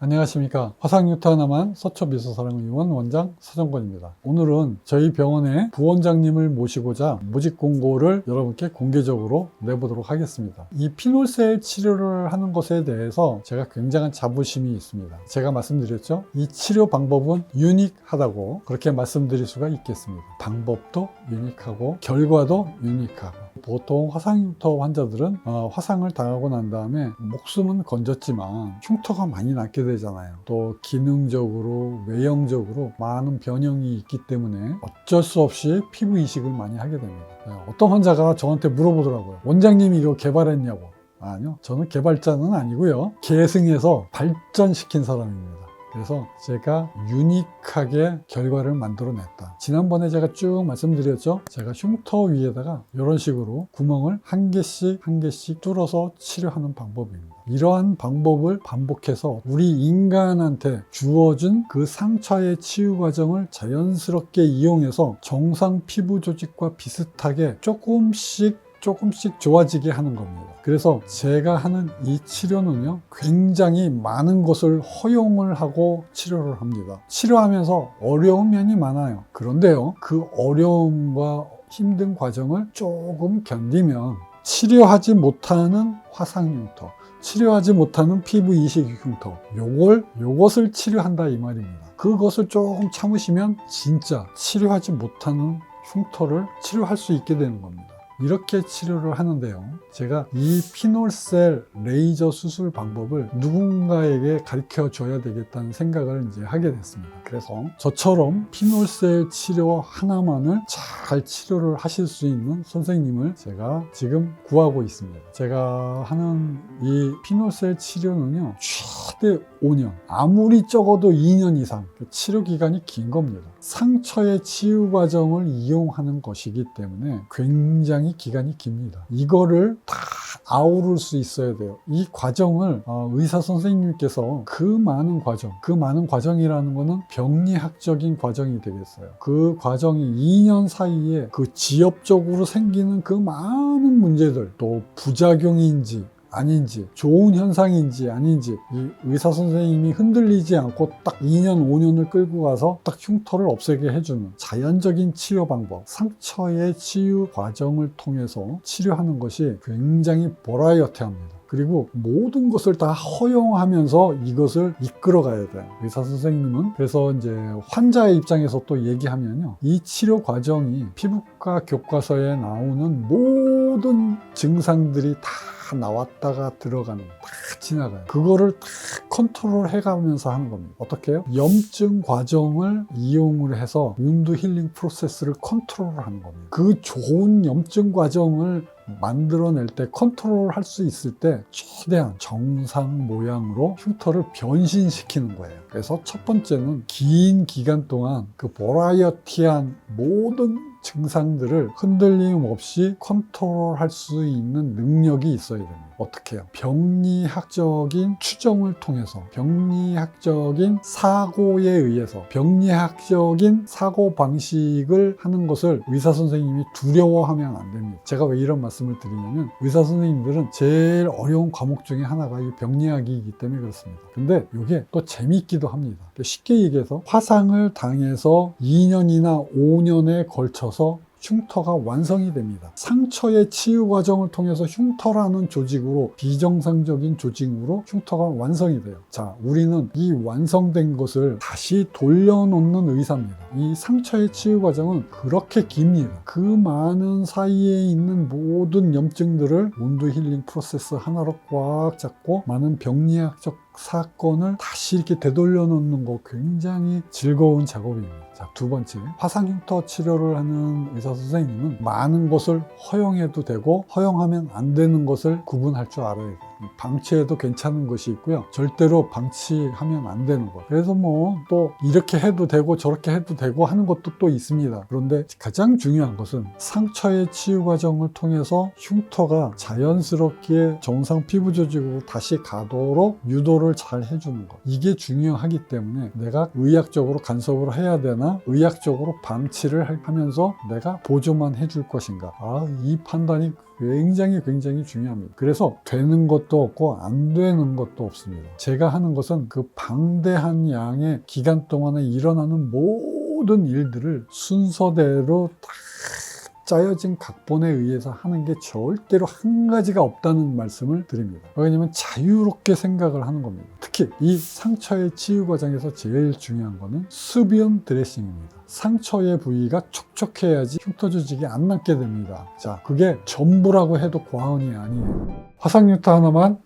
안녕하십니까. 화상유토 하나만 서초미소사랑의원 원장 서정권입니다. 오늘은 저희 병원의 부원장님을 모시고자 모집 공고를 여러분께 공개적으로 내보도록 하겠습니다. 이 피놀셀 치료를 하는 것에 대해서 제가 굉장한 자부심이 있습니다. 제가 말씀드렸죠. 이 치료 방법은 유니크하다고 그렇게 말씀드릴 수가 있겠습니다. 방법도 유니크하고 결과도 유니크하고, 보통 화상흉터 환자들은 화상을 당하고 난 다음에 목숨은 건졌지만 흉터가 많이 남게 되잖아요. 또 기능적으로 외형적으로 많은 변형이 있기 때문에 어쩔 수 없이 피부 이식을 많이 하게 됩니다. 어떤 환자가 저한테 물어보더라고요. 원장님이 이거 개발했냐고. 아니요, 저는 개발자는 아니고요, 계승해서 발전시킨 사람입니다. 그래서 제가 유니크하게 결과를 만들어냈다. 지난번에 제가 쭉 말씀드렸죠. 제가 흉터 위에다가 이런 식으로 구멍을 한 개씩 뚫어서 치료하는 방법입니다. 이러한 방법을 반복해서 우리 인간한테 주어진 그 상처의 치유 과정을 자연스럽게 이용해서 정상 피부 조직과 비슷하게 조금씩 좋아지게 하는 겁니다. 그래서 제가 하는 이 치료는요, 굉장히 많은 것을 허용을 하고 치료를 합니다. 치료하면서 어려운 면이 많아요. 그런데요, 그 어려움과 힘든 과정을 조금 견디면 치료하지 못하는 화상흉터, 치료하지 못하는 피부 이식 흉터, 요것을 치료한다 이 말입니다. 그것을 조금 참으시면 진짜 치료하지 못하는 흉터를 치료할 수 있게 되는 겁니다. 이렇게 치료를 하는데요, 제가 이 피놀셀 레이저 수술 방법을 누군가에게 가르쳐 줘야 되겠다는 생각을 이제 하게 됐습니다. 그래서 저처럼 피놀셀 치료 하나만을 잘 치료를 하실 수 있는 선생님을 제가 지금 구하고 있습니다. 제가 하는 이 피놀셀 치료는요, 최대 5년, 아무리 적어도 2년 이상 치료 기간이 긴 겁니다. 상처의 치유 과정을 이용하는 것이기 때문에 굉장히 기간이 깁니다. 이거를 다 아우를 수 있어야 돼요. 이 과정을 의사 선생님께서 그 많은 과정이라는 거는 병리학적인 과정이 되겠어요. 그 과정이 2년 사이에 그 지엽적으로 생기는 그 많은 문제들, 또 부작용인지 아닌지, 좋은 현상인지 아닌지, 이 의사 선생님이 흔들리지 않고 딱 2년, 5년을 끌고 가서 딱 흉터를 없애게 해주는 자연적인 치료 방법, 상처의 치유 과정을 통해서 치료하는 것이 굉장히 버라이어티합니다. 그리고 모든 것을 다 허용하면서 이것을 이끌어 가야 돼요, 의사 선생님은. 그래서 이제 환자의 입장에서 또 얘기하면요, 이 치료 과정이 피부과 교과서에 나오는 모든 증상들이 다 나왔다가 들어가는, 다 지나가요. 그거를 다 컨트롤 해가면서 하는 겁니다. 어떻게 해요? 염증 과정을 이용을 해서 운드 힐링 프로세스를 컨트롤 하는 겁니다. 그 좋은 염증 과정을 만들어낼 때, 컨트롤 할 수 있을 때 최대한 정상 모양으로 흉터를 변신시키는 거예요. 그래서 첫 번째는 긴 기간 동안 그 버라이어티한 모든 증상들을 흔들림 없이 컨트롤할 수 있는 능력이 있어야 됩니다. 어떻게 해요? 병리학적인 추정을 통해서, 병리학적인 사고에 의해서, 병리학적인 사고 방식을 하는 것을 의사 선생님이 두려워하면 안 됩니다. 제가 왜 이런 말씀을 드리냐면, 의사 선생님들은 제일 어려운 과목 중에 하나가 이 병리학이기 때문에 그렇습니다. 근데 이게 또 재미있기도 합니다. 쉽게 얘기해서 화상을 당해서 2년이나 5년에 걸쳐서 흉터가 완성이 됩니다. 상처의 치유 과정을 통해서 흉터라는 조직으로, 비정상적인 조직으로 흉터가 완성이 돼요. 자, 우리는 이 완성된 것을 다시 돌려놓는 의사입니다. 이 상처의 치유 과정은 그렇게 깁니다. 그 많은 사이에 있는 모든 염증들을 운드 힐링 프로세스 하나로 꽉 잡고 많은 병리학적 사건을 다시 이렇게 되돌려 놓는 거, 굉장히 즐거운 작업입니다. 자, 두 번째, 화상흉터 치료를 하는 의사 선생님은 많은 것을 허용해도 되고 허용하면 안 되는 것을 구분할 줄 알아야 돼요. 방치해도 괜찮은 것이 있고요, 절대로 방치하면 안 되는 것. 그래서 또 이렇게 해도 되고 저렇게 해도 되고 하는 것도 또 있습니다. 그런데 가장 중요한 것은 상처의 치유 과정을 통해서 흉터가 자연스럽게 정상 피부 조직으로 다시 가도록 유도를 잘 해주는 것, 이게 중요하기 때문에 내가 의학적으로 간섭을 해야 되나, 의학적으로 방치를 하면서 내가 보조만 해줄 것인가, 이 판단이 굉장히 중요합니다. 그래서 되는 것도 없고 안 되는 것도 없습니다. 제가 하는 것은 그 방대한 양의 기간 동안에 일어나는 모든 일들을 순서대로 다 짜여진 각본에 의해서 하는 게 절대로 한 가지가 없다는 말씀을 드립니다. 왜냐하면 자유롭게 생각을 하는 겁니다. 특히 이 상처의 치유 과정에서 제일 중요한 거는 수비온 드레싱입니다. 상처의 부위가 촉촉해야지 흉터 조직이 안 남게 됩니다. 자, 그게 전부라고 해도 과언이 아니에요. 화상유타 하나만.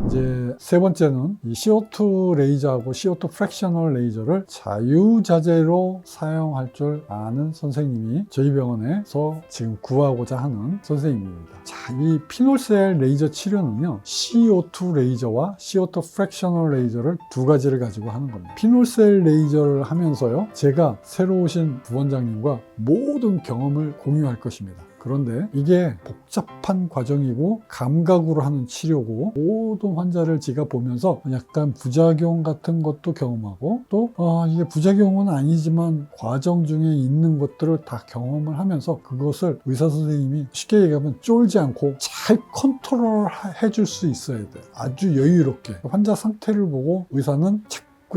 이제 세 번째는 이 CO2 레이저하고 CO2 프랙셔널 레이저를 자유자재로 사용할 줄 아는 선생님이 저희 병원에서 지금 구하고자 하는 선생님입니다. 자, 이 피놀셀 레이저 치료는요, CO2 레이저와 CO2 프랙셔널 레이저를 두 가지를 가지고 하는 겁니다. 피놀셀 레이저를 하면서요, 제가 새로 오신 부원장님과 모든 경험을 공유할 것입니다. 그런데 이게 복잡한 과정이고 감각으로 하는 치료고 모든 환자를 제가 보면서 약간 부작용 같은 것도 경험하고 또 이게 부작용은 아니지만 과정 중에 있는 것들을 다 경험을 하면서 그것을 의사 선생님이 쉽게 얘기하면 쫄지 않고 잘 컨트롤 해줄 수 있어야 돼요. 아주 여유롭게 환자 상태를 보고 의사는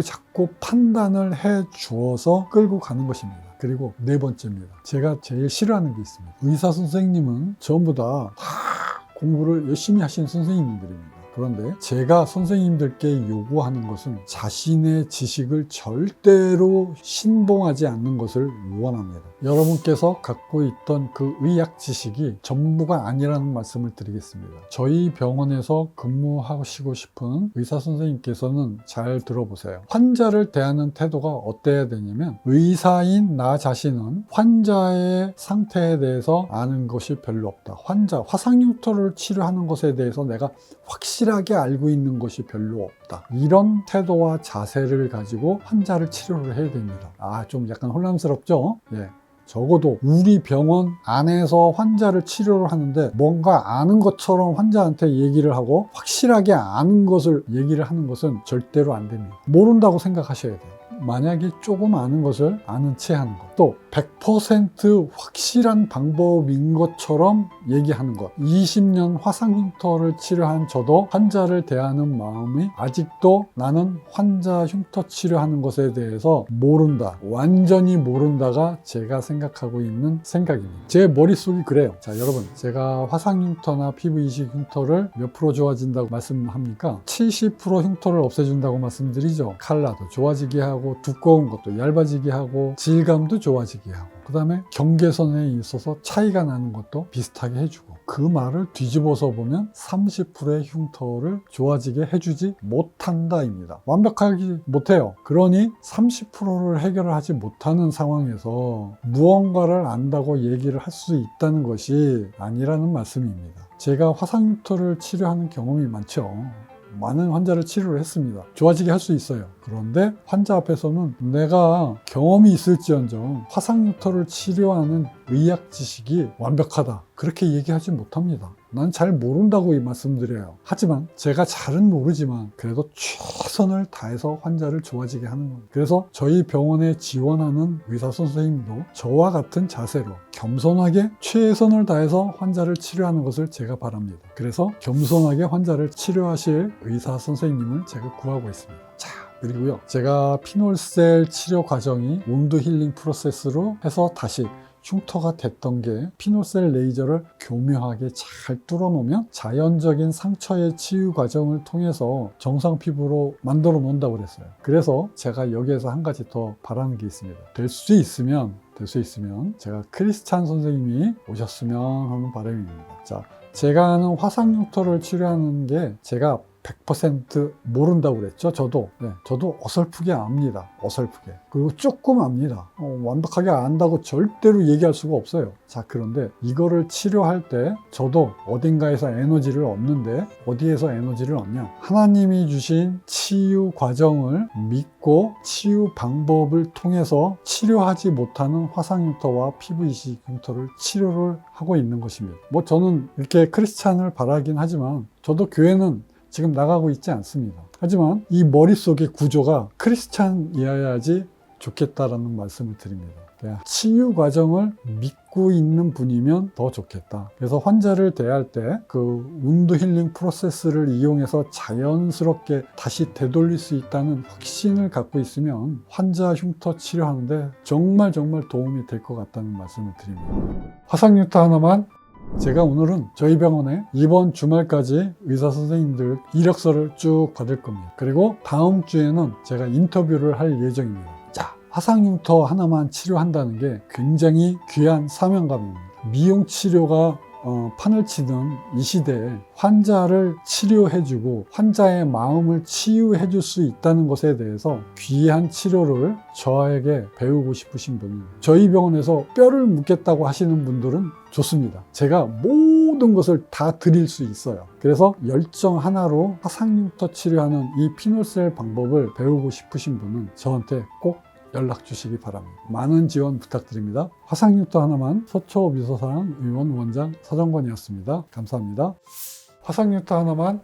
자꾸 판단을 해 주어서 끌고 가는 것입니다. 그리고 네 번째입니다. 제가 제일 싫어하는 게 있습니다. 의사 선생님은 전부 다 공부를 열심히 하신 선생님들입니다. 그런데 제가 선생님들께 요구하는 것은 자신의 지식을 절대로 신봉하지 않는 것을 원합니다. 여러분께서 갖고 있던 그 의학 지식이 전부가 아니라는 말씀을 드리겠습니다. 저희 병원에서 근무하시고 싶은 의사 선생님께서는 잘 들어보세요. 환자를 대하는 태도가 어때야 되냐면, 의사인 나 자신은 환자의 상태에 대해서 아는 것이 별로 없다. 화상흉터를 치료하는 것에 대해서 내가 확실하게 알고 있는 것이 별로 없다. 이런 태도와 자세를 가지고 환자를 치료를 해야 됩니다. 좀 약간 혼란스럽죠? 예. 적어도 우리 병원 안에서 환자를 치료를 하는데 뭔가 아는 것처럼 환자한테 얘기를 하고 확실하게 아는 것을 얘기를 하는 것은 절대로 안 됩니다. 모른다고 생각하셔야 돼요. 만약에 조금 아는 것을 아는 체 하는 것, 또 100% 확실한 방법인 것처럼 얘기하는 것. 20년 화상흉터를 치료한 저도 환자를 대하는 마음이 아직도 나는 환자 흉터 치료하는 것에 대해서 모른다, 완전히 모른다가 제가 생각하고 있는 생각입니다. 제 머릿속이 그래요. 자, 여러분, 제가 화상흉터나 피부 이식 흉터를 몇 프로 좋아진다고 말씀합니까? 70% 흉터를 없애준다고 말씀드리죠. 컬러도 좋아지게 하고 두꺼운 것도 얇아지게 하고 질감도 좋아지게 하고, 그 다음에 경계선에 있어서 차이가 나는 것도 비슷하게 해주고, 그 말을 뒤집어서 보면 30%의 흉터를 좋아지게 해주지 못한다입니다. 완벽하게 못해요. 그러니 30%를 해결을 하지 못하는 상황에서 무언가를 안다고 얘기를 할 수 있다는 것이 아니라는 말씀입니다. 제가 화상흉터를 치료하는 경험이 많죠. 많은 환자를 치료를 했습니다. 좋아지게 할 수 있어요. 그런데 환자 앞에서는 내가 경험이 있을지언정 화상흉터를 치료하는 의학 지식이 완벽하다, 그렇게 얘기하지 못합니다. 난 잘 모른다고 말씀드려요. 하지만 제가 잘은 모르지만 그래도 최선을 다해서 환자를 좋아지게 하는 겁니다. 그래서 저희 병원에 지원하는 의사 선생님도 저와 같은 자세로 겸손하게 최선을 다해서 환자를 치료하는 것을 제가 바랍니다. 그래서 겸손하게 환자를 치료하실 의사 선생님을 제가 구하고 있습니다. 자, 그리고요, 제가 피놀셀 치료 과정이 온도 힐링 프로세스로 해서 다시 흉터가 됐던 게 피놀셀 레이저를 교묘하게 잘 뚫어놓으면 자연적인 상처의 치유 과정을 통해서 정상 피부로 만들어 놓는다고 그랬어요. 그래서 제가 여기에서 한 가지 더 바라는 게 있습니다. 될 수 있으면 제가 크리스찬 선생님이 오셨으면 하는 바람입니다. 자, 제가 하는 화상흉터를 치료하는 게 제가 100% 모른다고 그랬죠. 저도 어설프게 압니다. 어설프게. 그리고 조금 압니다. 완벽하게 안다고 절대로 얘기할 수가 없어요. 자, 그런데 이거를 치료할 때 저도 어딘가에서 에너지를 얻는데, 어디에서 에너지를 얻냐? 하나님이 주신 치유 과정을 믿고 치유 방법을 통해서 치료하지 못하는 화상흉터와 피부 이식 흉터를 치료를 하고 있는 것입니다. 저는 이렇게 크리스찬을 바라긴 하지만 저도 교회는 지금 나가고 있지 않습니다. 하지만 이 머릿속의 구조가 크리스찬이어야지 좋겠다라는 말씀을 드립니다. 치유 과정을 믿고 있는 분이면 더 좋겠다. 그래서 환자를 대할 때 그 운드 힐링 프로세스를 이용해서 자연스럽게 다시 되돌릴 수 있다는 확신을 갖고 있으면 환자 흉터 치료하는데 정말 도움이 될 것 같다는 말씀을 드립니다. 화상유타 하나만, 제가 오늘은 저희 병원에 이번 주말까지 의사 선생님들 이력서를 쭉 받을 겁니다. 그리고 다음 주에는 제가 인터뷰를 할 예정입니다. 자, 화상흉터 하나만 치료한다는 게 굉장히 귀한 사명감입니다. 미용 치료가 판을 치는 이 시대에 환자를 치료해주고 환자의 마음을 치유해줄 수 있다는 것에 대해서 귀한 치료를 저에게 배우고 싶으신 분은 저희 병원에서 뼈를 묻겠다고 하시는 분들은 좋습니다. 제가 모든 것을 다 드릴 수 있어요. 그래서 열정 하나로 화상흉터 치료하는 이 피놀셀 방법을 배우고 싶으신 분은 저한테 꼭 연락 주시기 바랍니다. 많은 지원 부탁드립니다. 화상유타 하나만 서초 미소사랑 의원 원장 서정권이었습니다. 감사합니다. 화상유타 하나만